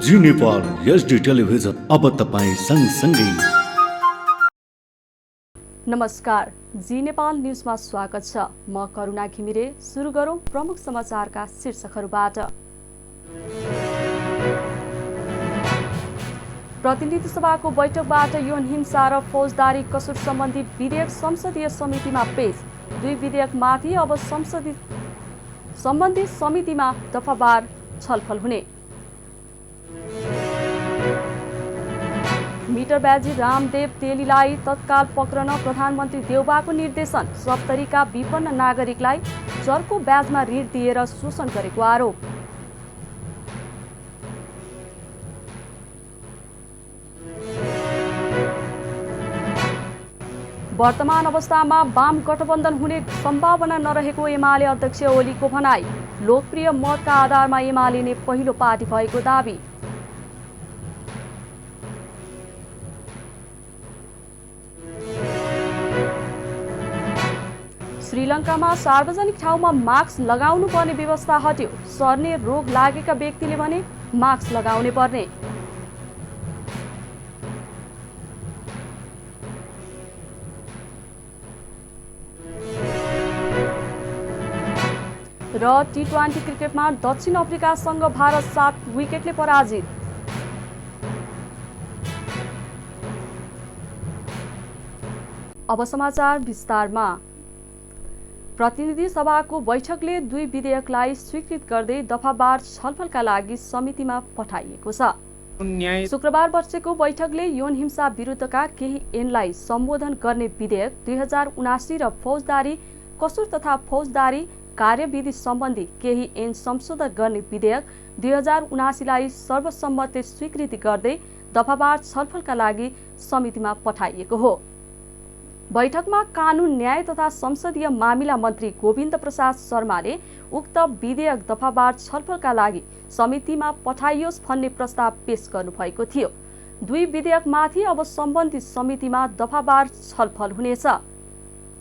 जी Nepal HD television अब तपाईं सँगसँगै। नमस्कार, जी नेपाल न्युजमा स्वागत छ। म करुणा घिमिरे। सुरु गरौं प्रमुख समाचारका शीर्षकहरूबाट। प्रतिनिधि सभाको बैठकबाट यौन हिंसा र फौजदारी कसुर सम्बन्धी विधेयक संसदीय समितिमा पेश। दुई विधेयकमाथि अब सम्बन्धित समितिमा दफावार छलफल हुने। मिटरबाजी रामदेव तेलीलाई तत्काल पक्रन प्रधानमन्त्री देउबाको निर्देशन। सप्तरीका विपन्न नागरिकलाई चर्को ब्याजमा ऋण दिएर शोषण गरेको आरोप। वर्तमान अवस्थामा वाम गठबन्धन हुने सम्भावना नरहेको एमाले अध्यक्ष ओलीको भनाई। लोकप्रिय मतका आधारमा एमाले नै पहिलो पार्टी भएको दाबी। श्रीलङ्कामा सार्वजनिक ठाउँमा मास्क लगाउनु पर्ने व्यवस्था हट्यो। सर्ने रोग लागेका व्यक्तिले भने मास्क लगाउनै पर्ने। र T20 क्रिकेटमा दक्षिण अफ्रिकासँग भारत 7 विकेटले पराजित। अब समाचार विस्तारमा। प्रतिनिधि सभाको बैठकले दुई विधेयकलाई स्वीकृत गर्दै दफावार छलफलका लागि समितिमा पठाइएको छ। शुक्रबार बसेको बैठकले यौन हिंसा विरुद्धका केही ऐनलाई सम्बोधन गर्ने विधेयक 2079 र फौजदारी कसुर तथा फौजदारी कार्यविधि सम्बन्धी केही ऐन संशोधन गर्ने विधेयक 2079लाई सर्वसम्मतले स्वीकृति गर्दै दफावार छलफलका लागि समितिमा पठाइएको हो। बैठकमा कानून न्याय तथा संसदीय मामिला मन्त्री गोविन्द प्रसाद शर्माले उक्त विधेयक दफावार छलफलका लागि समितिमा पठाइयोस् भन्ने प्रस्ताव पेश गर्नुभएको थियो। दुई विधेयकमाथि अब सम्बन्धित समितिमा दफावार छलफल हुनेछ।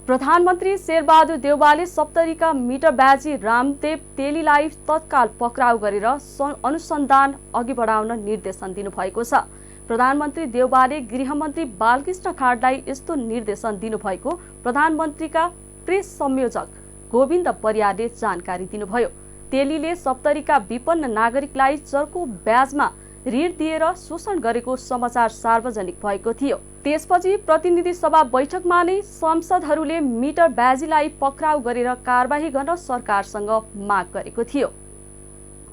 प्रधानमन्त्री शेरबहादुर देउवाले सप्तरीका मिटरबाजी रामदेव तेलीलाई तत्काल पक्राउ गरेर अनुसन्धान अघि बढाउन निर्देशन दिनुभएको छ। प्रधानमन्त्री देउवाले गृहमन्त्री बालकृष्ण खाँडलाई यस्तो निर्देशन दिनुभएको प्रधानमन्त्रीका प्रेस संयोजक गोविन्द परियारले जानकारी दिनुभयो। तेलीले सप्तरीका विपन्न नागरिकलाई चर्को ब्याजमा ऋण दिएर शोषण गरेको समाचार सार्वजनिक भएको थियो। त्यसपछि प्रतिनिधि सभा बैठकमा नै सांसदहरूले मिटरबाजीलाई पक्राउ गरेर कारबाही गर्न सरकारसँग माग गरेको थियो।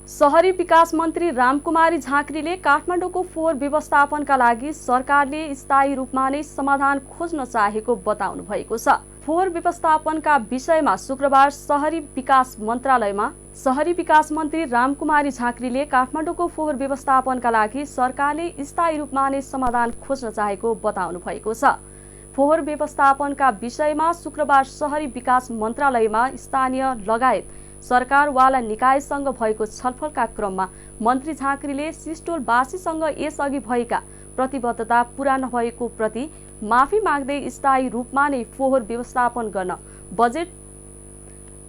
शहरी विकास मन्त्री रामकुमारी झाँक्रीले काठमाडौँको फोहोर व्यवस्थापनका लागि सरकारले स्थायी रूपमा नै समाधान खोज्न चाहेको बताउनु भएको छ। फोहोर व्यवस्थापनका विषयमा शुक्रबार शहरी विकास मन्त्री रामकुमारी झाँक्रीले काठमाडौँको फोहोर व्यवस्थापनका लागि सरकारले स्थायी रूपमा नै समाधान खोज्न चाहेको बताउनु भएको छ। फोहोर व्यवस्थापनका विषयमा शुक्रबार शहरी विकास मन्त्रालयमा स्थानीय लगायत सरकारवाला निकायसँग भएको छलफलका क्रममा मन्त्री झाँक्रीले सिस्टोलवासीसँग यसअघि भएका प्रतिबद्धता पूरा नभएको प्रति माफी माग्दै स्थायी रूपमा नै फोहोर व्यवस्थापन गर्न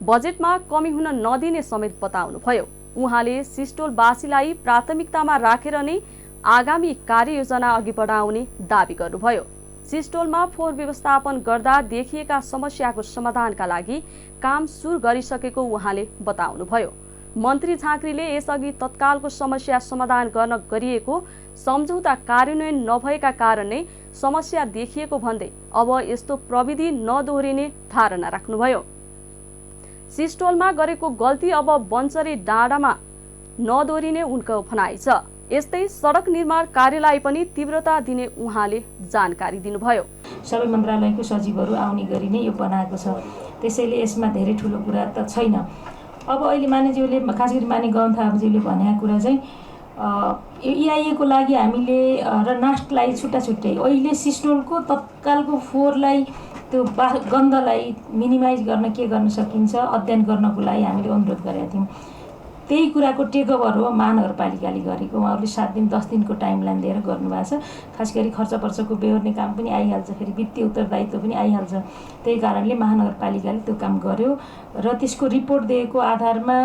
बजेटमा कमी हुन नदिने समेत बताउनुभयो। उहाँले सिस्टोलवासीलाई प्राथमिकतामा राखेर नै आगामी कार्ययोजना अघि बढाउने दावी गर्नुभयो। सिस्टोलमा फोहोर व्यवस्थापन गर्दा देखिएका समस्याको समाधानका लागि काम सुरु गरिसकेको उहाँले बताउनुभयो। मन्त्री झाँक्रीले यसअघि तत्कालको समस्या समाधान गर्न गरिएको सम्झौता कार्यान्वयन नभएका कारण नै समस्या देखिएको भन्दै अब यस्तो प्रविधि नदोहोरिने धारणा राख्नुभयो। सिस्टोलमा गरेको गल्ती अब बन्चरे डाँडामा नदोहोरिने उनको भनाइ छ। यस्तै सडक निर्माण कार्यलाई पनि तीव्रता दिने उहाँले जानकारी दिनुभयो। सबै मन्त्रालयको सचिवहरू आउने गरी नै यो बनाएको छ। त्यसैले यसमा धेरै ठुलो कुरा त छैन। अब अहिले मानेज्यूले खास गरी माने गौन थापाज्यूले भनेको कुरा चाहिँ यो EIA को लागि हामीले र नास्टलाई छुट्टै अहिले सिस्टोलको तत्कालको फोहोरलाई त्यो गन्धलाई मिनिमाइज गर्न के गर्न सकिन्छ अध्ययन गर्नको लागि हामीले अनुरोध गरेका थियौँ। त्यही कुराको टेकओभर हो महानगरपालिकाले गरेको। उहाँहरूले 7 दिन 10 दिनको टाइमलाइन दिएर गर्नुभएको छ। खास गरी खर्च पर्चको बेहोर्ने काम पनि आइहाल्छ, फेरि वित्तीय उत्तरदायित्व पनि आइहाल्छ। त्यही कारणले महानगरपालिकाले त्यो काम गर्यो र त्यसको रिपोर्ट दिएको आधारमा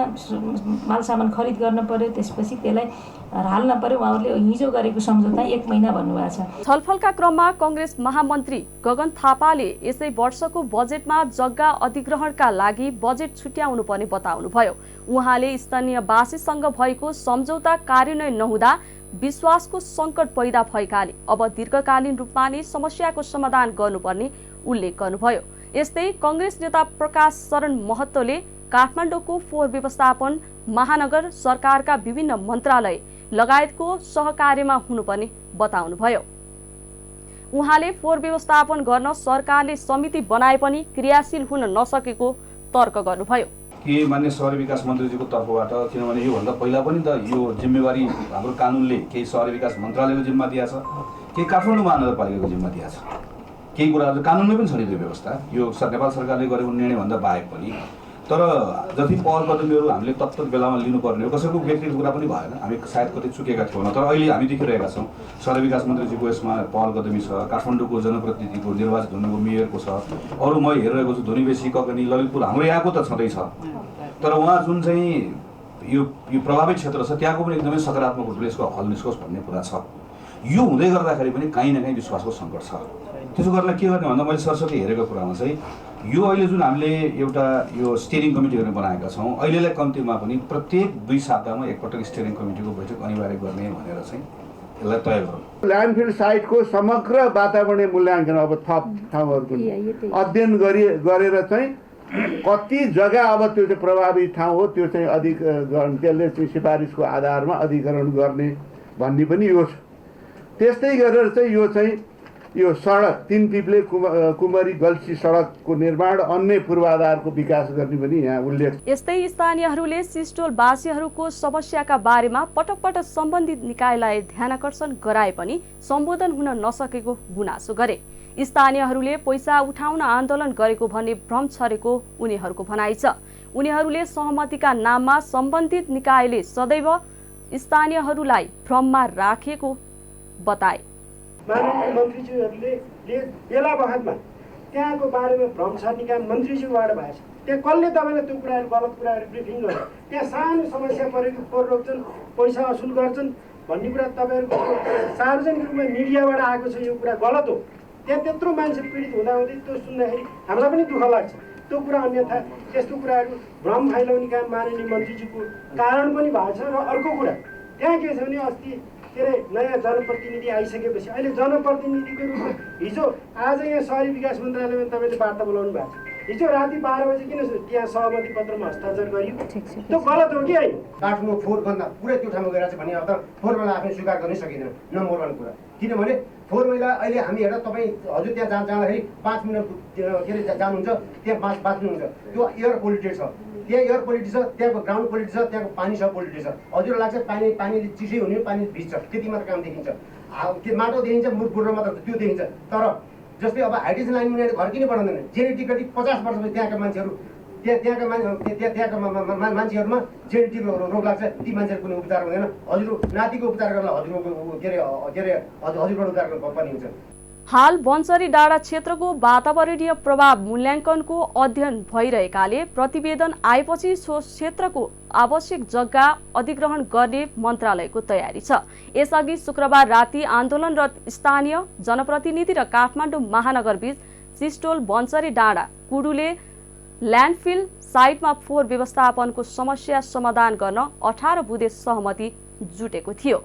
मालसामान खरिद गर्न पर्यो, त्यसपछि त्यसलाई हाल्न पर्यो। उहाँहरूले हिजो गरेको सम्झौता 1 महिना भन्नुभएको छ। छलफलका क्रममा कांग्रेस महामन्त्री गगन थापाले यसै वर्षको बजेटमा जग्गा अधिग्रहणका लागि बजेट छुट्याउनु पर्ने बताउनुभयो। उहाँले स्थानीयवासीसँग भएको सम्झौता कार्यान्वयन नहुँदा विश्वासको संकट पैदा भएकाले अब दीर्घकालीन रूपमा नै समस्याको समाधान गर्नुपर्ने उल्लेख गर्नुभयो। यस्तै कांग्रेस नेता प्रकाश शरण महतोले काठमाडौँको फोहोर व्यवस्थापन महानगर सरकारका विभिन्न मन्त्रालय लगायतको सहकार्यमा हुनुपर्ने बताउनुभयो। उहाँले फोहोर व्यवस्थापन गर्न सरकारले समिति बनाए पनि क्रियाशील हुन नसकेको तर्क गर्नुभयो। के मान्य शहरी विकास मन्त्रीजीको तर्फबाट, किनभने योभन्दा पहिला पनि त यो जिम्मेवारी हाम्रो कानुनले केही शहरी विकास मन्त्रालयको जिम्मा दिएको छ, केही काठमाडौँ महानगरपालिकाको जिम्मा दिएको छ। केही कुराहरू कानुनले पनि छ नि त्यो व्यवस्था, यो नेपाल सरकारले गरेको निर्णयभन्दा बाहेक पनि। तर जति पहल कदमीहरू हामीले तत्त बेलामा लिनुपर्ने हो, कसैको व्यक्तिगत कुरा पनि भएन, हामी सायद कतै चुकेका थियौँ। तर अहिले हामी देखिरहेका छौँ शहरी विकास मन्त्रीजीको यसमा पहल कदमी छ, काठमाडौँको जनप्रतिनिधिको निर्वाचित हुनुको मेयरको छ, अरू म हेरिरहेको छु धुनीबेसी, ककनी, ललितपुर, हाम्रो यहाँको त छँदैछ। तर उहाँ जुन चाहिँ यो प्रभावित क्षेत्र छ त्यहाँको पनि एकदमै सकारात्मक रूपले यसको हल निस्कोस् भन्ने कुरा छ। यो हुँदै गर्दाखेरि पनि कहीँ न कहीँ विश्वासको सङ्कट छ। त्यसो गरेर के गर्ने भन्दा मैले सरस्वती हेरेको कुरामा चाहिँ यो अहिले जुन हामीले एउटा यो स्टियरिङ कमिटीहरू बनाएका छौँ, अहिलेलाई कम्तीमा पनि प्रत्येक 2 सातामा एकपटक स्टियरिङ कमिटीको बैठक अनिवार्य गर्ने भनेर चाहिँ यसलाई तय गरौँ। ल्यान्डफिल साइटको समग्र वातावरणीय मूल्याङ्कन अब थप ठाउँहरूको अध्ययन गरेर चाहिँ कति जग्गा अब त्यो चाहिँ प्रभावित ठाउँ हो, त्यो चाहिँ त्यसले चाहिँ सिफारिसको आधारमा अधिग्रहण गर्ने भन्ने पनि यो छ। त्यस्तै गरेर चाहिँ यो सडक 3 पिप्ले कुमरी गल्सी सडकको निर्माण, अन्य पूर्वाधारको विकास गर्ने पनि यहाँ उल्लेख। यस्तै स्थानीयहरूले सिस्टोलवासीहरूको समस्याका बारेमा पटक पटक सम्बन्धित निकायलाई ध्यानाकर्षण गराए पनि सम्बोधन हुन नसकेको गुनासो गरे। स्थानीयहरूले पैसा उठाउन आन्दोलन गरेको भन्ने भ्रम छरेको उनीहरूको भनाइ छ। उनीहरूले सहमतिका नाममा सम्बन्धित निकायले सदैव स्थानीयहरूलाई भ्रममा राखेको बताए। माननीय मन्त्रीज्यूहरूले बेला बखतमा त्यहाँको बारेमा भ्रम छर्ने काम मन्त्रीज्यूबाट भएको छ। त्यहाँ कसले तपाईँलाई त्यो कुराहरू गलत कुराहरू ब्रिफिङ गर्छ, त्यहाँ सानो समस्या परेको फोहोर रोक्छन्, पैसा असुल गर्छन् भन्ने कुरा तपाईँहरूको सार्वजनिक रूपमा मिडियाबाट आएको छ। यो कुरा गलत हो। त्यहाँ त्यत्रो मान्छे पीडित हुँदाहुँदै त्यो सुन्दाखेरि हामीलाई पनि दुःख लाग्छ। त्यो कुरा अन्यथा त्यस्तो कुराहरू भ्रम फैलाउने काम माननीय मन्त्रीज्यूको कारण पनि भएको छ। र अर्को कुरा त्यहाँ के छ भने अस्ति के अरे नयाँ जनप्रतिनिधि आइसकेपछि अहिले जनप्रतिनिधिको रूपमा हिजो आज यहाँ शहरी विकास मन्त्रालयमा तपाईँले वार्ता बोलाउनु भएको छ। हिजो राति 12 बजे किन त्यहाँ सहमति पत्रमा हस्ताक्षर गरियो? त्यो गलत हो कि होइन? काठमाडौँ फोहोर भन्दा पुरै त्यो ठाउँमा गएर चाहिँ भने अब त फोहोर मैला आफै स्वीकार गर्नै सकिँदैन। नम्बर 1 कुरा, किनभने फोहोर मैला अहिले हामी हेर्दा तपाईँ हजुर त्यहाँ जाँदाखेरि 5 मिनट के अरे जानुहुन्छ, त्यहाँ बाँच्नुहुन्छ। त्यो एयर क्वालिटी छ, त्यहाँ एयर क्वालिटी छ, त्यहाँको ग्राउन्ड क्वालिटी छ, त्यहाँको पानी सब क्वालिटी छ। हजुर लाग्छ पानीले चिसै हुने, पानी भिज्छ, त्यति मात्र काम देखिन्छ। के माटो देखिन्छ, मुरबुर्रो मात्र त्यो देखिन्छ। तर जस्तै अब हाइड्रोजन लाइन मुनिले घर किन बनाउँदैन? जेनेटिकली 50 वर्षपछि त्यहाँका मान्छेहरू त्यहाँका मान्छेहरूमा जेनेटिक रोग लाग्छ, ती मान्छेहरू कुनै उपचार हुँदैन। हजुर नातिको उपचार गर्न हजुरको के अरे हजुरबाट उपचार गर्नुपर्ने हुन्छ। हाल बन्सरी डाँडा क्षेत्रको वातावरणीय प्रभाव मूल्याङ्कनको अध्ययन भइरहेकाले प्रतिवेदन आएपछि सो क्षेत्रको आवश्यक जग्गा अधिग्रहण गर्ने मन्त्रालयको तयारी छ। यसअघि शुक्रबार राति आन्दोलनरत स्थानीय जनप्रतिनिधि र काठमाडौँ महानगरबीच सिस्टोल बन्सरी डाँडा कुडुले ल्यान्डफिल साइटमा फोहोर व्यवस्थापनको समस्या समाधान गर्न 18 बुँदे सहमति जुटेको थियो।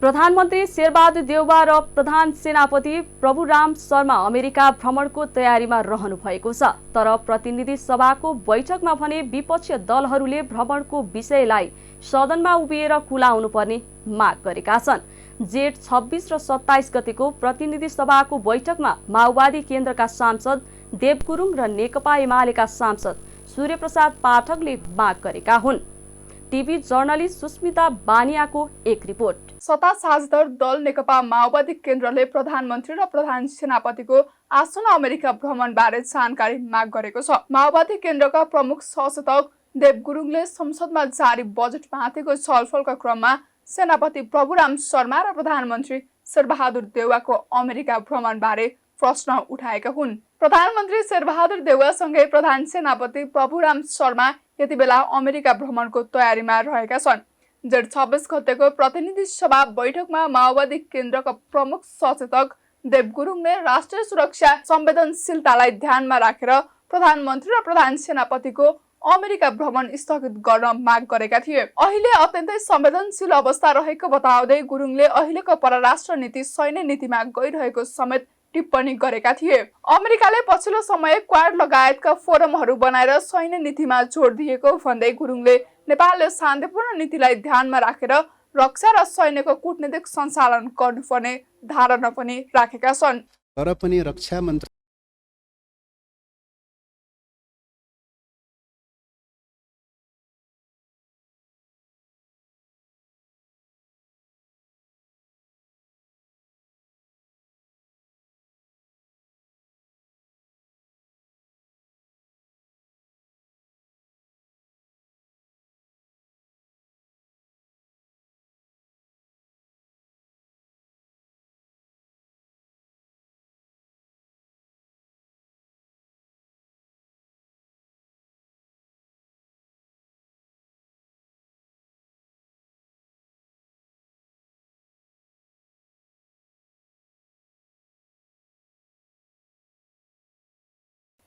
प्रधानमन्त्री शेरबहादुर देउवा र प्रधान सेनापति प्रभुराम शर्मा अमेरिका भ्रमणको तयारीमा रहनु भएको छ। तर प्रतिनिधि सभाको बैठकमा भने विपक्षी दलहरूले भ्रमणको विषयलाई सदनमा उभिएर खुलाउनु पर्ने माग गरेका छन्। जेठ 26 र 27 गतेको प्रतिनिधि सभाको बैठकमा माओवादी केन्द्रका सांसद देव गुरुङ र नेकपा एमालेका सांसद सूर्यप्रसाद पाठकले माग गरेका हुन्। टिभी जर्नलिस्ट सुस्मिता बानियाको एक रिपोर्ट। सत्ता साझेदार दल नेकपा माओवादी केन्द्रले प्रधानमन्त्री र प्रधान सेनापतिको आसन्न अमेरिका भ्रमणबारे जानकारी माग गरेको छ। माओवादी केन्द्रका प्रमुख सहसचिव देव गुरुङले संसदमा जारी बजेटमाथिको छलफलका क्रममा सेनापति प्रभुराम शर्मा र प्रधानमन्त्री शेरबहादुर देउवाको अमेरिका भ्रमणबारे प्रश्न उठाएका हुन्। प्रधानमन्त्री शेरबहादुर देउवासँगै प्रधान सेनापति प्रभुराम शर्मा यति बेला अमेरिका भ्रमणको तयारीमा रहेका छन्। जेठ 26 गतेको प्रतिनिधि सभा बैठकमा माओवादी केन्द्रका प्रमुख सचेतक देव गुरुङले राष्ट्रिय सुरक्षा संवेदनशीलतालाई ध्यानमा राखेर प्रधानमन्त्री र प्रधान सेनापतिको अमेरिका भ्रमण स्थगित गर्न माग गरेका थिए। अहिले अत्यन्तै संवेदनशील अवस्था रहेको बताउँदै गुरुङले अहिलेको परराष्ट्र नीति सैन्य नीतिमा गइरहेको समेत टिप्पणी गरेका थिए। अमेरिकाले पछिल्लो समय क्वाड लगायतका फोरमहरू बनाएर सैन्य नीतिमा जोड दिएको भन्दै गुरुङले नेपालले शान्तिपूर्ण नीतिलाई ध्यानमा राखेर रक्षा र सैन्यको कूटनीतिक सञ्चालन गर्नुपर्ने धारणा पनि राखेका छन्। तर पनि रक्षा मन्त्री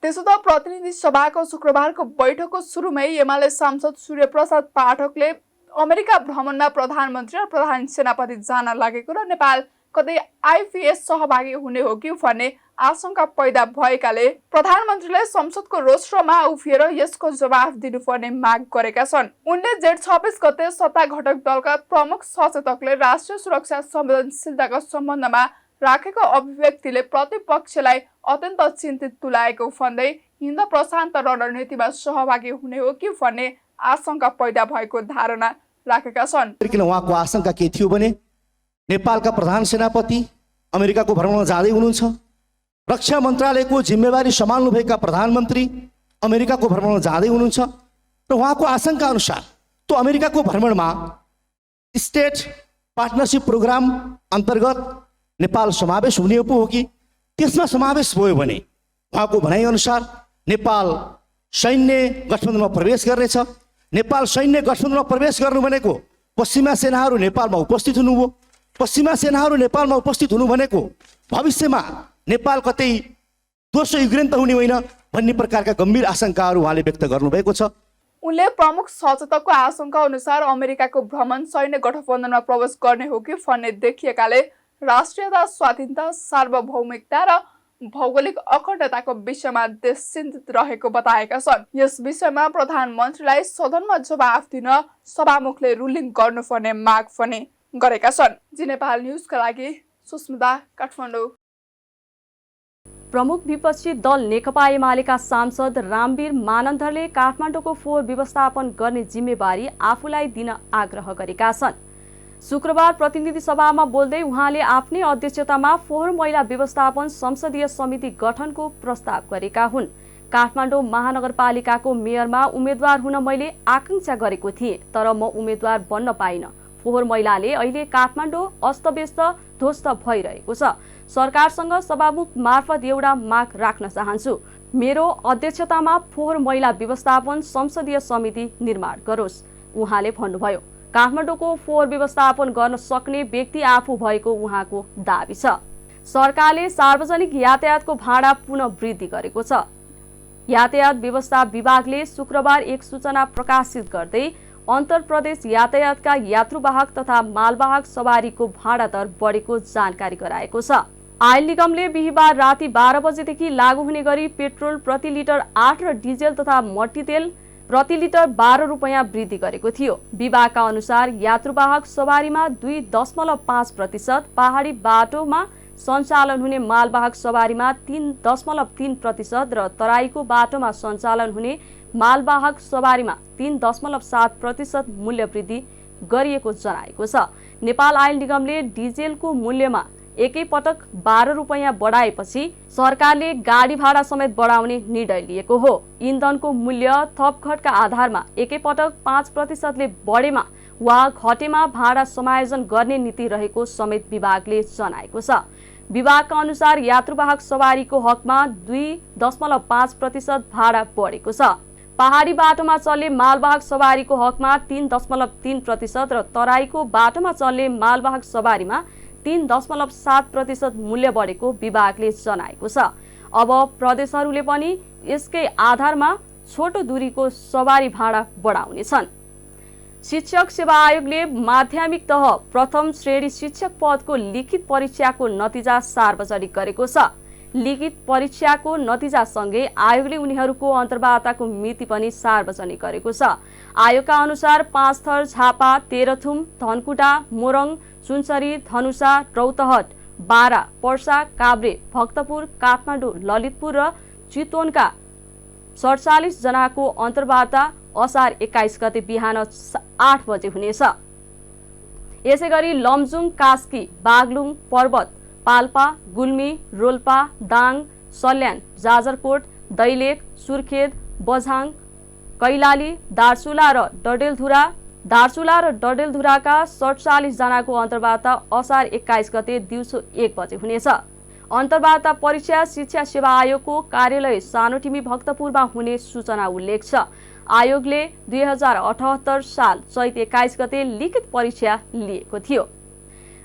त्यसो त प्रतिनिधि सभाको शुक्रबारको बैठकको सुरुमै एमाले सांसद सूर्य प्रसाद पाठकले अमेरिका भ्रमणमा प्रधानमन्त्री र प्रधान सेनापति जान लागेको र नेपाल कतै आइपीएस सहभागी हुने हो कि भन्ने आशंका पैदा भएकाले प्रधानमन्त्रीले संसदको रोस्टरमा उभिएर यसको जवाफ दिनुपर्ने माग गरेका छन्। उनले जेठ 26 गते सत्ता घटक दलका प्रमुख सचेतकले राष्ट्रिय सुरक्षा संवेदनशीलताको सम्बन्धमा राखेको अभिव्यक्तिले प्रतिपक्षलाई अत्यन्त चिन्तित तुल्याएको भन्दै हिन्द प्रशान्त रणनीतिमा सहभागी हुने हो कि भन्ने आशंका पैदा भएको धारणा राखेका छन्। उहाँको आशंका के थियो भने नेपालका प्रधान सेनापति अमेरिकाको भ्रमणमा जाँदै हुनुहुन्छ, रक्षा मन्त्रालयको जिम्मेवारी सम्हाल्नुभएका प्रधानमन्त्री अमेरिकाको भ्रमणमा जाँदै हुनुहुन्छ र उहाँको आशंका अनुसार त्यो अमेरिकाको भ्रमणमा स्टेट पार्टनरसिप प्रोग्राम अन्तर्गत नेपाल समावेश हुने पो हो कि त्यसमा समावेश भयो भने उहाँको भनाइअनुसार नेपाल सैन्य गठबन्धनमा प्रवेश गर्नेछ। नेपाल सैन्य गठबन्धनमा प्रवेश गर्नु भनेको पश्चिमा सेनाहरू नेपालमा उपस्थित हुनु हो। पश्चिमा सेनाहरू नेपालमा उपस्थित हुनु भनेको भविष्यमा नेपाल कतै दोस्रो युक्रेन त हुने होइन भन्ने प्रकारका गम्भीर आशंकाहरू उहाँले व्यक्त गर्नुभएको छ। उनले प्रमुख सचेतकको आशंका अनुसार अमेरिकाको भ्रमण सैन्य गठबन्धनमा प्रवेश गर्ने हो कि भन्ने देखिएकाले राष्ट्रियता, स्वाधीनता, सार्वभौमिकता र भौगोलिक अखण्डताको विषयमा देश चिन्तित रहेको बताएका छन्। यस विषयमा प्रधानमन्त्रीलाई सदनमा जवाफ दिन सभामुखले रुलिङ गर्नुपर्ने माग पनि गरेका छन्। जी नेपाल न्युजका लागि सुस्मिता, काठमाडौँ। प्रमुख विपक्षी दल नेकपा एमालेका सांसद रामवीर मानन्धरले काठमाडौँको फोहोर व्यवस्थापन गर्ने जिम्मेवारी आफूलाई दिन आग्रह गरेका छन्। शुक्रबार प्रतिनिधि सभामा बोल्दै उहाँले आफ्नै अध्यक्षतामा फोहोर मैला व्यवस्थापन संसदीय समिति गठनको प्रस्ताव गरेका हुन्। काठमाडौँ महानगरपालिकाको मेयरमा उम्मेद्वार हुन मैले आकांक्षा गरेको थिएँ, तर म उम्मेद्वार बन्न पाइन। फोहोर मैलाले अहिले काठमाडौँ अस्तव्यस्त ध्वस्त भइरहेको छ। सरकारसँग सभामुख मार्फत एउटा माग राख्न चाहन्छु। मेरो अध्यक्षतामा फोहोर मैला व्यवस्थापन संसदीय समिति निर्माण गरोस्, उहाँले भन्नुभयो। काठमाडौँको फोहोर व्यवस्थापन गर्न सक्ने व्यक्ति आफू भएको उहाँको दाबी छ। सरकारले सार्वजनिक यातायातको भाडा पुनः वृद्धि गरेको छ। यातायात व्यवस्था विभागले शुक्रबार एक सूचना प्रकाशित गर्दै अन्तर प्रदेश यातायातका यात्रुवाहक तथा मालवाहक सवारीको भाडा दर बढेको जानकारी गराएको छ। आयल निगमले बिहिबार राति 12 बजेदेखि लागू हुने गरी पेट्रोल प्रति लिटर 8 र डिजेल तथा मट्टीतेल प्रति लिटर 12 रुपैयाँ वृद्धि गरेको थियो। विभागका अनुसार यात्रुवाहक सवारीमा 2.5%, पहाडी बाटोमा सञ्चालन हुने मालवाहक सवारीमा 3.3% र तराईको बाटोमा सञ्चालन हुने मालवाहक सवारीमा 3.7% मूल्य वृद्धि गरिएको जनाएको छ। नेपाल आयल निगमले डिजेलको मूल्यमा एकैपटक 12 रुपैयाँ बढाएपछि सरकारले गाडी भाडा समेत बढाउने निर्णय लिएको हो। इन्धनको मूल्य थपघटका आधारमा एकैपटक 5% बढेमा वा घटेमा भाडा समायोजन गर्ने नीति रहेको समेत विभागले जनाएको छ। विभागका अनुसार यात्रुवाहक सवारीको हकमा 2.5% भाडा बढेको छ। पहाडी बाटोमा चल्ने मालवाहक सवारीको हकमा 3.3% र तराईको बाटोमा चल्ने मालवाहक सवारीमा 3.7% मूल्य बढेको विभागले जनाएको छ। अब प्रदेशहरूले पनि यसकै आधारमा छोटो दूरीको सवारी भाडा बढाउनेछन्। शिक्षक सेवा आयोगले माध्यमिक तह प्रथम श्रेणी शिक्षक पदको लिखित परीक्षाको नतिजा सार्वजनिक गरेको छ। लिखित परीक्षाको नतिजासँगै आयोगले उनीहरूको अन्तर्वार्ताको मिति पनि सार्वजनिक गरेको छ। आयोगका अनुसार पाँचथर, झापा, तेह्रथुम, धनकुटा, मोरङ, सुनसरी, धनुषा, रौतहट, बारा, पर्सा, काभ्रे, भक्तपुर, काठमाडौँ, ललितपुर र चितवनका 47 जनाको अन्तर्वार्ता असार 21 गते बिहान 8 बजे हुनेछ। यसैगरी लमजुङ, कास्की, बागलुङ, पर्वत, पाल्पा, गुल्मी, रोल्पा, दाङ, सल्यान, जाजरकोट, दैलेख, सुर्खेत, बझाङ, कैलाली, दार्चुला र डडेलधुराका 47 जनाको अन्तर्वार्ता असार 21 गते दिउँसो 1 बजे हुनेछ। अन्तर्वार्ता परीक्षा शिक्षा सेवा आयोगको कार्यालय सानोटिमी भक्तपुरमा हुने सूचना उल्लेख छ। आयोगले 2078 साल चैत 21 गते लिखित परीक्षा लिएको थियो।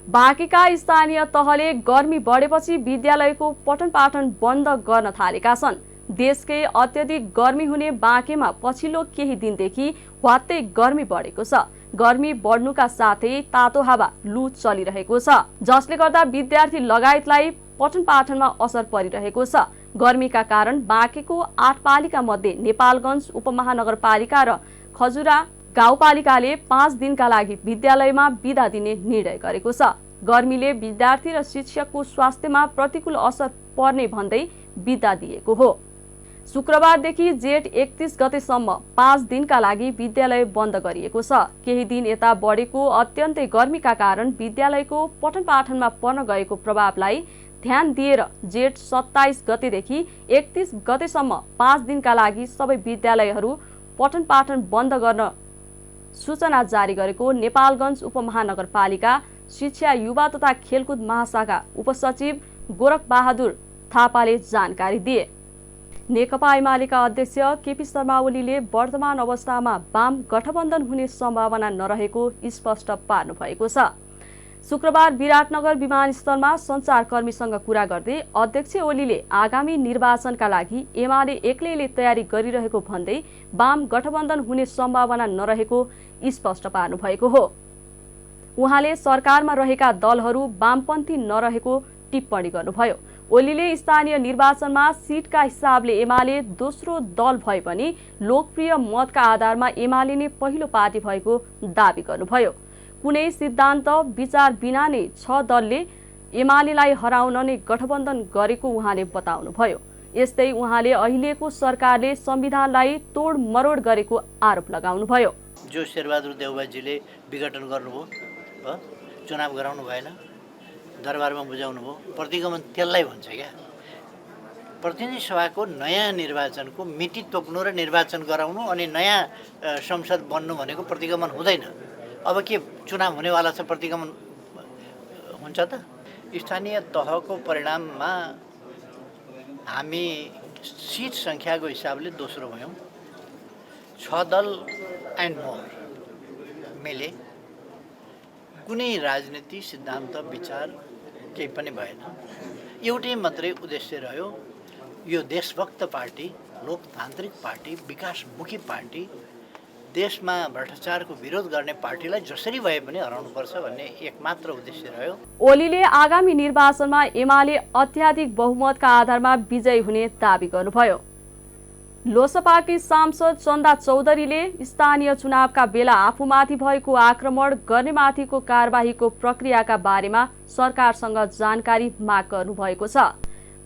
बाँकीका स्थानीय तहले गर्मी बढेपछि विद्यालयको पठन पाठन बन्द गर्न थालेका छन्। देशकै अत्यधिक गर्मी हुने बाँकेमा पछिल्लो केही दिनदेखि ह्वात्तै गर्मी बढेको छ। गर्मी बढ्नुका साथै तातो हावा लु चलिरहेको छ, जसले गर्दा विद्यार्थी लगायतलाई पठन पाठनमा असर परिरहेको छ। गर्मीका कारण बाँकेको 8 पालिका मध्ये नेपालगञ्ज उपमहानगरपालिका र खजुरा गाउँपालिकाले 5 दिनका लागि विद्यालयमा बिदा दिने निर्णय गरेको छ। गर्मीले विद्यार्थी र शिक्षकको स्वास्थ्यमा प्रतिकूल असर पर्ने भन्दै बिदा दिएको हो। शुक्रबारदेखि जेठ 31 गतेसम्म 5 दिनका लागि विद्यालय बन्द गरिएको छ। केही दिन यता बढेको अत्यन्तै गर्मीका कारण विद्यालयको पठन पाठनमा पर्न गएको प्रभावलाई ध्यान दिएर जेठ 27 गतेदेखि 31 गतेसम्म 5 दिनका लागि सबै विद्यालयहरू पठन पाठन बन्द गर्न सूचना जारी गरेको नेपालगञ्ज उपमहानगरपालिका शिक्षा युवा तथा खेलकुद महाशाखा उपसचिव गोरखबहादुर थापाले जानकारी दिए। नेकपा एमालेका अध्यक्ष केपी शर्मा ओलीले वर्तमान अवस्थामा वाम गठबन्धन हुने सम्भावना नरहेको स्पष्ट पार्नु भएको छ। शुक्रबार विराटनगर विमानस्थलमा सञ्चारकर्मीसँग कुरा गर्दै अध्यक्ष ओलीले आगामी निर्वाचनका लागि एमाले एक्लैले तयारी गरिरहेको भन्दै वाम गठबन्धन हुने सम्भावना नरहेको स्पष्ट पार्नु भएको हो। उहाँले सरकारमा रहेका दलहरू वामपन्थी नरहेको टिप्पणी गर्नुभयो। ओलीले स्थानीय निर्वाचनमा सिटका हिसाबले एमाले दोस्रो दल भए पनि लोकप्रिय मतका आधारमा एमाले नै पहिलो पार्टी भएको दावी गर्नुभयो। कुनै सिद्धान्त विचार बिना नै 6 दलले एमालेलाई हराउन नै गठबन्धन गरेको उहाँले बताउनुभयो। यस्तै उहाँले अहिलेको सरकारले संविधानलाई तोड मरोड गरेको आरोप लगाउनुभयो। जो शेरबहादुर देउवाजीले विघटन गर्नुभयो, चुनाव गराउनु भएन, दरबारमा बुझाउनु भयो, प्रतिगमन त्यसलाई भन्छ क्या। प्रतिनिधि सभाको नयाँ निर्वाचनको मिति तोक्नु र निर्वाचन गराउनु अनि नयाँ संसद बन्नु भनेको प्रतिगमन हुँदैन। अब के चुनाव हुनेवाला छ, प्रतिगमन हुन्छ त? स्थानीय तहको परिणाममा हामी सिट सङ्ख्याको हिसाबले दोस्रो भयौँ। 6 दल एन्ड मोर मिले, कुनै राजनीति सिद्धान्त विचार केही पनि भएन। एउटै मात्रै उद्देश्य रह्यो, यो देशभक्त पार्टी, लोकतान्त्रिक पार्टी, विकासमुखी पार्टी, देशमा भ्रष्टाचारको विरोध गर्ने पार्टीलाई जसरी भए पनि हराउनुपर्छ भन्ने एकमात्र उद्देश्य रह्यो। ओलीले आगामी निर्वाचनमा एमाले अत्याधिक बहुमतका आधारमा विजयी हुने दावी गर्नुभयो। लोसपाकी सांसद चन्दा चौधरीले स्थानीय चुनावका बेला आफूमाथि भएको आक्रमण गर्नेमाथिको कारबाहीको प्रक्रियाका बारेमा सरकारसँग जानकारी माग गर्नुभएको छ।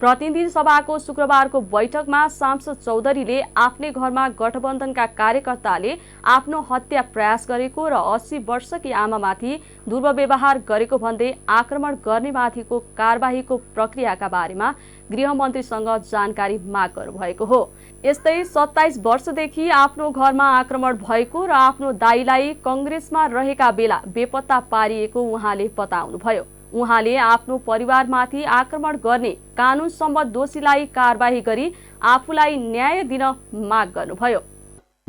प्रतिनिधि सभाको शुक्रबारको बैठकमा सांसद चौधरीले आफ्नै घरमा गठबन्धनका कार्यकर्ताले आफ्नो हत्या प्रयास गरेको र 80 वर्षकी आमामाथि दुर्व्यवहार गरेको भन्दै आक्रमण गर्नेमाथिको कारबाहीको प्रक्रियाका बारेमा गृहमन्त्रीसँग जानकारी माग गर्नुभएको हो। यस्तै 27 वर्षदेखि आफ्नो घरमा आक्रमण भएको र आफ्नो दाइलाई कांग्रेसमा रहेका बेला बेपत्ता पारिएको उहाँले बताउनुभयो। उहाँले आफ्नो परिवारमाथि आक्रमण गर्ने कानुन सम्मत दोषीलाई कारबाही गरी आफूलाई न्याय दिन माग गर्नुभयो।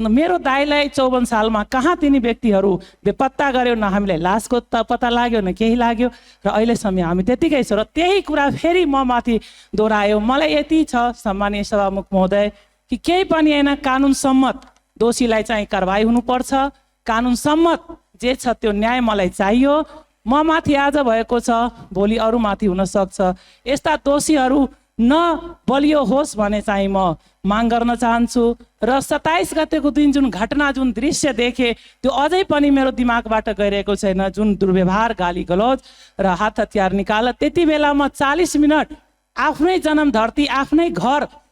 मेरो दाइलाई 54 सालमा कहाँ तिनी व्यक्तिहरू बेपत्ता गर्यो, न हामीलाई लासको पत्ता लाग्यो न केही लाग्यो र अहिलेसम्म हामी त्यतिकै छ। र त्यही कुरा फेरि म माथि दोहोऱ्यायो। मलाई यति छ सम्मानीय सभामुख महोदय कि केही पनि होइन, कानुन सम्मत दोषीलाई चाहिँ कारबाही हुनुपर्छ। कानुन सम्मत जे छ त्यो न्याय मलाई चाहियो। म माथि आज भएको छ, भोलि अरू माथि हुन सक्छ। यस्ता दोषीहरू न बलियो होस् भने चाहिँ म माग गर्न चाहन्छु। र 27 गतेको दिन जुन घटना, जुन दृश्य देखे त्यो अझै पनि मेरो दिमागबाट गइरहेको छैन। जुन दुर्व्यवहार, गाली गलौज र हात हतियार निकाल, त्यति बेला म 40 मिनट आफ्नै जन्म धरती,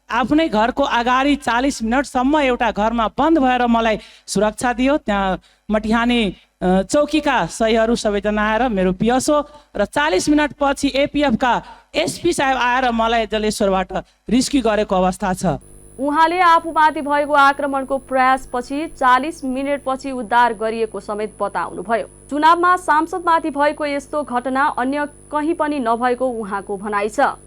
आफ्नै घरको अगाडि 40 मिनटसम्म एउटा घरमा बन्द भएर मलाई सुरक्षा दियो। त्यहाँ मटिहानी चौकीका सहीहरू सबैजना आएर मेरो पिएसओ र 40 मिनट पछि एपीएफका एसपी साहेब आएर मलाई जलेश्वरबाट रेस्क्यु गरेको अवस्था छ। उहाँले आफूमाथि भएको आक्रमणको प्रयासपछि 40 मिनेटपछि उद्धार गरिएको समेत बताउनुभयो। चुनावमा सांसदमाथि भएको यस्तो घटना अन्य कहीँ पनि नभएको उहाँको भनाइ छ।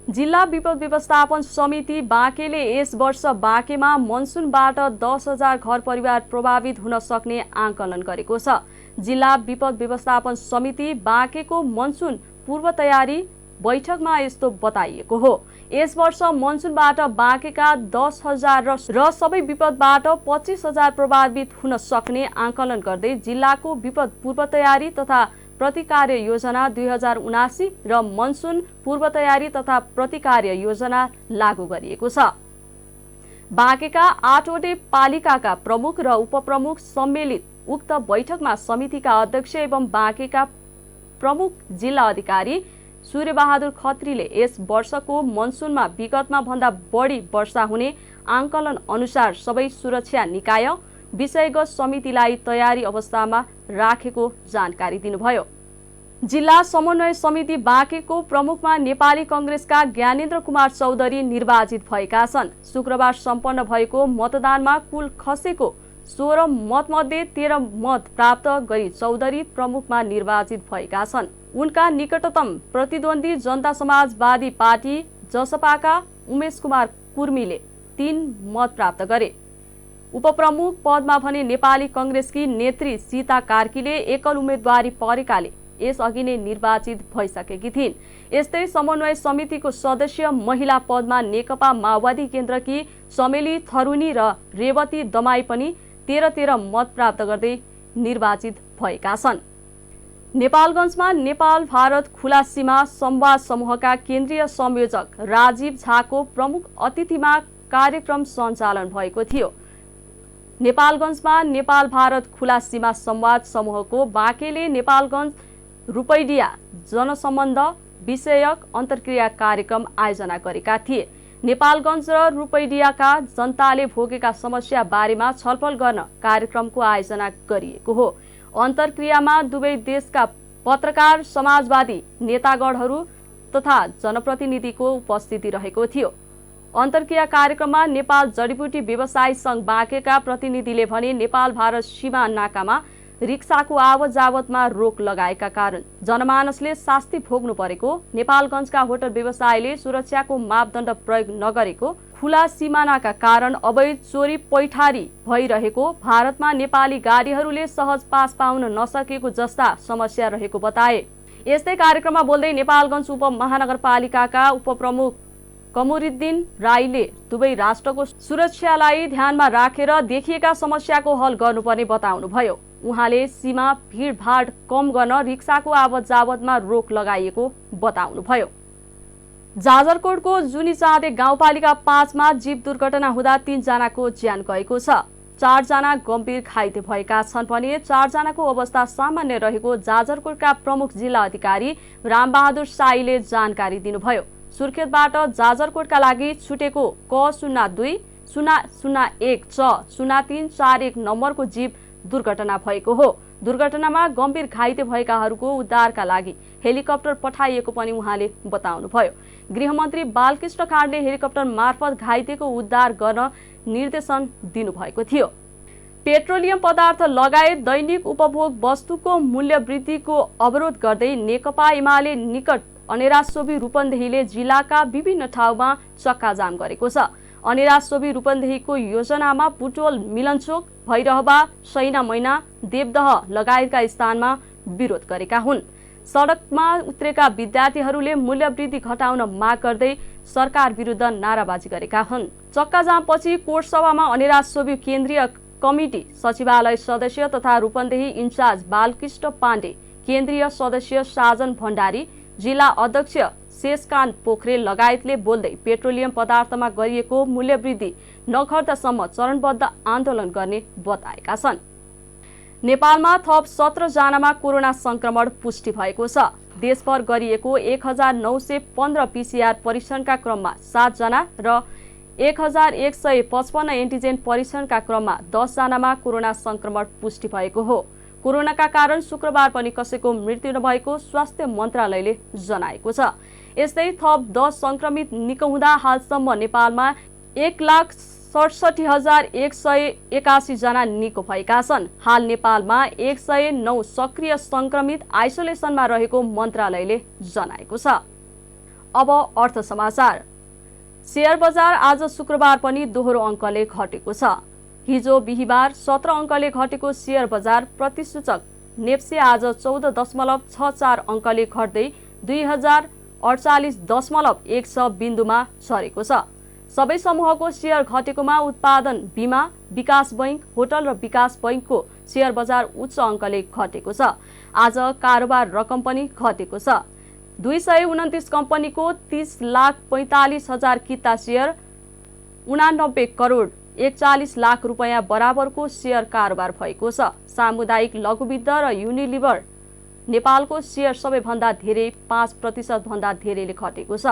जिल्ला विपद व्यवस्थापन समिति बाँकेले यस वर्ष बाँकेमा मनसुनबाट 10,000 घर परिवार प्रभावित हुन सक्ने आकलन गरेको छ। जिल्ला विपद व्यवस्थापन समिति बाँकेको मनसुन पूर्व तयारी बैठकमा यस्तो बताइएको हो। यस वर्ष मनसुनबाट बाँकेका 10,000 र सबै विपदबाट 25,000 प्रभावित हुन सक्ने आकलन गर्दै जिल्लाको विपद पूर्व तयारी तथा प्रतिकार्य योजना 2079 र मनसुन पूर्व तयारी तथा प्रतिकार्य योजना लागू गरिएको छ। बाँकेका 8वटै पालिकाका प्रमुख र उपप्रमुख सम्मिलित उक्त बैठकमा समितिका अध्यक्ष एवं बाँकेका प्रमुख जिल्ला अधिकारी सूर्यबहादुर खत्रीले यस वर्षको मनसुनमा विगतमा भन्दा बढी वर्षा हुने आकलन अनुसार सबै सुरक्षा निकाय विषयगत समितिलाई तयारी अवस्थामा राखेको जानकारी दिनुभयो। जिल्ला समन्वय समिति बाँकेको प्रमुखमा नेपाली कांग्रेसका ज्ञानेन्द्र कुमार चौधरी निर्वाचित भएका छन्। शुक्रबार सम्पन्न भएको मतदानमा कुल खसेको 16 मतमध्ये 13 मत प्राप्त गरी चौधरी प्रमुखमा निर्वाचित भएका छन्। उनका निकटतम प्रतिद्वन्दी जनता समाजवादी पार्टी जसपाका उमेश कुमार कुर्मीले 3 मत प्राप्त गरे। उपप्रमुख पदमा भने नेपाली कांग्रेसकी नेत्री सीता कार्कीले एकल उम्मेदवारी परेकाले यसअघि नै निर्वाचित भइसकेकी थिइन्। यस्तै समन्वय समितिको सदस्य महिला पदमा नेकपा माओवादी केन्द्रकी समेली थरुनी र रेवती दमाई पनि 13 मत प्राप्त गर्दै निर्वाचित भएका छन्। नेपालगञ्जमा नेपाल भारत खुला सीमा संवाद समूहका केन्द्रीय संयोजक राजीव झाको प्रमुख अतिथिमा कार्यक्रम सञ्चालन भएको थियो। नेपालगञ्जमा नेपाल भारत खुला सीमा संवाद समूहको बाँकेले नेपालगञ्ज रुपैडिया जनसम्बन्ध विषयक अन्तर्क्रिया कार्यक्रम आयोजना गरेका थिए। नेपालगञ्ज र रुपैडियाका जनताले भोगेका समस्या बारेमा छलफल गर्न कार्यक्रमको आयोजना गरिएको हो। अन्तर्क्रियामा दुवै देशका पत्रकार, समाजवादी नेतागणहरू तथा जनप्रतिनिधिको उपस्थिति रहेको थियो। अन्तर्क्रिया कार्यक्रममा नेपाल जडीबुटी व्यवसायी संघ बाँकेका प्रतिनिधिले भने नेपाल भारत सीमा नाकामा रिक्साको आवत जावतमा रोक लगाएका कारण जनमानसले शास्ति भोग्नु परेको, नेपालगञ्जका होटल व्यवसायीले सुरक्षाको मापदण्ड प्रयोग नगरेको, खुला सिमानाका कारण अवैध चोरी पैठारी भइरहेको, भारतमा नेपाली गाडीहरूले सहज पास पाउन नसकेको जस्ता समस्या रहेको बताए। यस्तै कार्यक्रममा बोल्दै नेपालगञ्ज उपमहानगरपालिकाका उपप्रमुख कमरुद्दिन राईले दुवै राष्ट्रको सुरक्षालाई ध्यानमा राखेर देखिएका समस्याको हल गर्नुपर्ने बताउनुभयो। उहाँले सीमा भीडभाड कम गर्न रिक्साको आवत जावतमा रोक लगाइएको बताउनुभयो। जाजरकोटको जुनीचाँदे गाउँपालिका 5 मा जीव दुर्घटना हुँदा 3 जनाको ज्यान गएको छ। 4 जना गम्भीर घाइते भएका छन् भने 4 जनाको अवस्था सामान्य रहेको जाजरकोटका प्रमुख जिल्ला अधिकारी रामबहादुर साईले जानकारी दिनुभयो। सुर्खेतबाट जाजरकोटका लागि छुटेको K02-001-0341 नम्बरको जीप दुर्घटना भएको हो। दुर्घटनामा गम्भीर घाइते भएकाहरूको उद्धारका लागि हेलिकप्टर पठाइएको पनि उहाँले बताउनुभयो। गृहमन्त्री बालकृष्ण खाँडले हेलिकप्टर मार्फत घाइतेको उद्धार गर्न निर्देशन दिनुभएको थियो। पेट्रोलियम पदार्थ लगायत दैनिक उपभोग वस्तुको मूल्य वृद्धिको अवरोध गर्दै नेकपा एमाले निकट अनेरासोबी रूपन्देहीले जिल्लाका विभिन्न ठाउँमा चक्काजाम गरेको छ। अनेरासोबी रूपन्देहीको योजनामा बुटोल, मिलनचोक, भैरहवा, सैना मैना, देवदह लगायतका स्थानमा विरोध गरेका हुन्। सडकमा उत्रेका विद्यार्थीहरूले मूल्य वृद्धि घटाउन माग गर्दै सरकार विरुद्ध नाराबाजी गरेका हुन्। चक्काजामपछि कोटसभामा अनेरासोबी केन्द्रीय कमिटी सचिवालय सदस्य तथा रूपन्देही इन्चार्ज बालकृष्ण पाण्डे, केन्द्रीय सदस्य साजन भण्डारी, जिल्ला अध्यक्ष शेषकान्त पोखरेल लगायतले बोल्दै पेट्रोलियम पदार्थमा गरिएको मूल्यवृद्धि नघट्दासम्म चरणबद्ध आन्दोलन गर्ने बताएका छन्। नेपालमा थप 17 जनामा कोरोना संक्रमण पुष्टि भएको छ। देशभर गरिएको 1915 पीसीआर परीक्षणका क्रममा 7 जना र 1155 एन्टिजेन परीक्षणका क्रममा 10 जनामा कोरोना संक्रमण पुष्टि भएको हो। कोरोनाका कारण शुक्रबार पनि कसैको मृत्यु नभएको स्वास्थ्य मन्त्रालयले जनाएको छ। यस्तै थप 10 संक्रमित निको हुँदा हालसम्म नेपालमा 1,67,181 जना निको भएका छन्। हाल नेपालमा 109 सक्रिय संक्रमित आइसोलेसनमा रहेको मन्त्रालयले जनाएको छ। अब अर्थ समाचार। शेयर बजार आज शुक्रबार पनि दोहोरो अङ्कले घटेको छ। हिजो बिहिबार 17 अङ्कले घटेको शेयर बजार प्रतिसूचक नेप्से आज 14.64 अङ्कले घट्दै 2048.16 बिन्दुमा झरेको छ। सबै समूहको शेयर घटेकोमा उत्पादन, बीमा, विकास बैंक, होटल र विकास बैंकको शेयर बजार उच्च अङ्कले घटेको छ। आज कारोबार रकम पनि घटेको छ। 229 कम्पनीको 30,45,000 किता शेयर 89 करोड 41 लाख रुपैयाँ बराबरको शेयर कारोबार भएको छ। सामुदायिक लघुवित्त र युनिलिभर नेपालको शेयर सबैभन्दा धेरै 5% भन्दा धेरैले घटेको छ।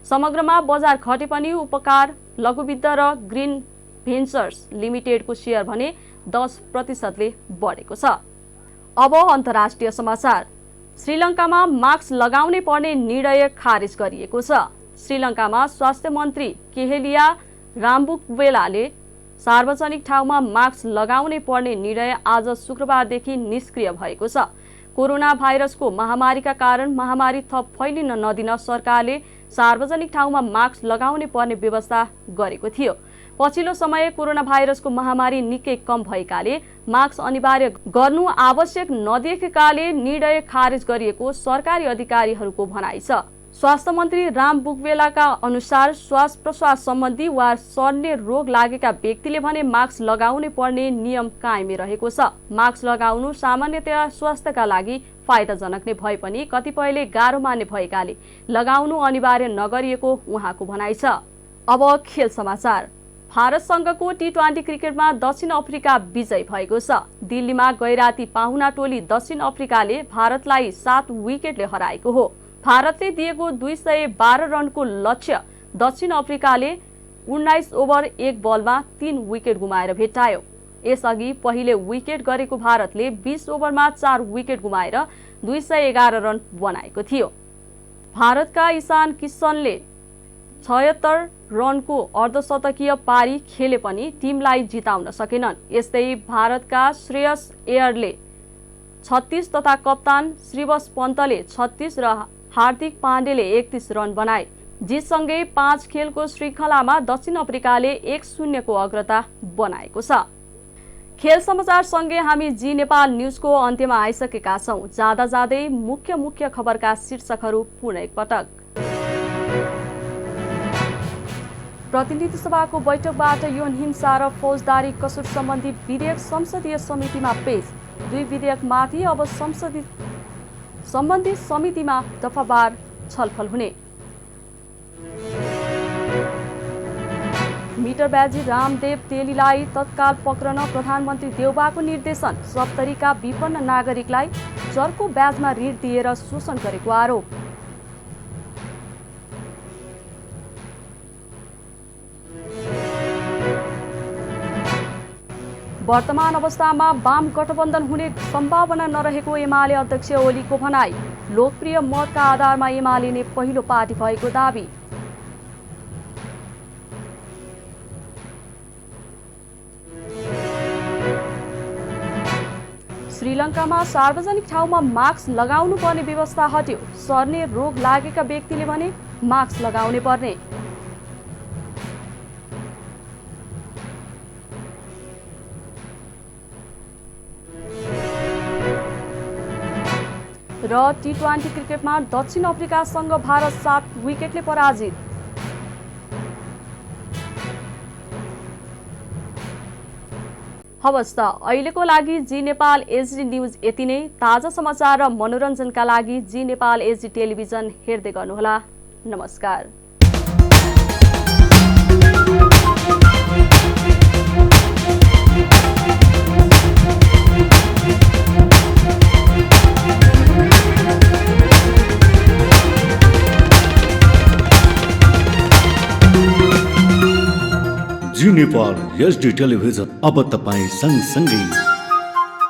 समग्रमा बजार घटे पनि उपकार लघुवित्त र ग्रीन भेन्चर्स लिमिटेडको शेयर भने 10%ले बढेको छ। अब अन्तर्राष्ट्रिय समाचार। श्रीलङ्कामा मास्क लगाउनै पर्ने निर्णय खारेज गरिएको छ। श्रीलङ्कामा स्वास्थ्य मन्त्री केहेलिया रामबुक्वेलाले सार्वजनिक ठाउँमा मास्क लगाउनै पर्ने निर्णय आज शुक्रबारदेखि निष्क्रिय भएको छ। कोरोना भाइरसको महामारीका कारण महामारी थप फैलिन नदिन सरकारले सार्वजनिक ठाउँमा मास्क लगाउनै पर्ने व्यवस्था गरेको थियो। पछिल्लो समय कोरोना भाइरसको महामारी निकै कम भएकाले मास्क अनिवार्य गर्नु आवश्यक नदेखेकाले निर्णय खारेज गरिएको सरकारी अधिकारीहरूको भनाइ छ। स्वास्थ्य मन्त्री राम बुक्वेलाका अनुसार श्वास प्रश्वास सम्बन्धी वा सर्ने रोग लागेका व्यक्तिले भने मास्क लगाउनै पर्ने नियम कायमै रहेको छ। मास्क लगाउनु सामान्यतया स्वास्थ्यका लागि फाइदाजनक नै भए पनि कतिपयले गाह्रो मान्ने भएकाले लगाउनु अनिवार्य नगरिएको उहाँको भनाइ छ। अब खेल समाचार। भारतसँगको T20 क्रिकेटमा दक्षिण अफ्रिका विजय भएको छ। दिल्लीमा गैराती पाहुना टोली दक्षिण अफ्रिकाले भारतलाई 7 विकेटले हराएको हो। भारतले दिएको 212 रनको लक्ष्य दक्षिण अफ्रिकाले 19 ओभर 1 बलमा 3 विकेट गुमाएर भेट्टायो। यसअघि पहिले विकेट गरेको भारतले 20 ओभरमा 4 विकेट गुमाएर 211 रन बनाएको थियो। भारतका ईशान किशनले 76 रनको अर्धशतकीय पारी खेले पनि टिमलाई जिताउन सकेनन्। यस्तै भारतका श्रेयस एयरले 36 तथा कप्तान श्रीवस पन्तले 36 र हार्दिक पाण्डेले 31 रन बनाए। जितसँगै 5 खेलको श्रृङ्खलामा दक्षिण अफ्रिकाले 1-0 को अग्रता बनाएको छ। खेल समाचार सँगै हामी जी नेपाल न्युजको अन्त्यमा आइसकेका छौं। जाँदा जाँदै मुख्य खबरका शीर्षकहरू पुनः एकपटक। प्रतिनिधि सभाको बैठकबाट यौन हिंसा र फौजदारी कसुर सम्बन्धी विधेयक संसदीय समितिमा पेश। 2 विधेयकमाथि अब सम्बन्धित समितिमा दफावार छलफल हुने। मिटरबाजी रामदेव तेलीलाई तत्काल पक्रन प्रधानमन्त्री देउबाको निर्देशन। सप्तरीका विपन्न नागरिकलाई चर्को ब्याजमा ऋण दिएर शोषण गरेको आरोप। वर्तमान अवस्थामा वाम गठबन्धन हुने सम्भावना नरहेको एमाले अध्यक्ष ओलीको भनाई। लोकप्रिय मतका आधारमा एमाले नै पहिलो पार्टी भएको दाबी। श्रीलङ्कामा सार्वजनिक ठाउँमा मास्क लगाउनु पर्ने व्यवस्था हट्यो। सर्ने रोग लागेका व्यक्तिले भने मास्क लगाउनै पर्ने। र टी20 क्रिकेटमा दक्षिण अफ्रिकासँग भारत 7 विकेटले पराजित। हवस् त अहिलेको लागि जी नेपाल एचडी न्युज यति नै। ताजा समाचार र मनोरञ्जनका लागि जी नेपाल एचडी टेलिभिजन हेर्दै गर्नुहोला। नमस्कार। जी नेपाल एचडी टेलिभिजन अब तपाईँ सँगसँगै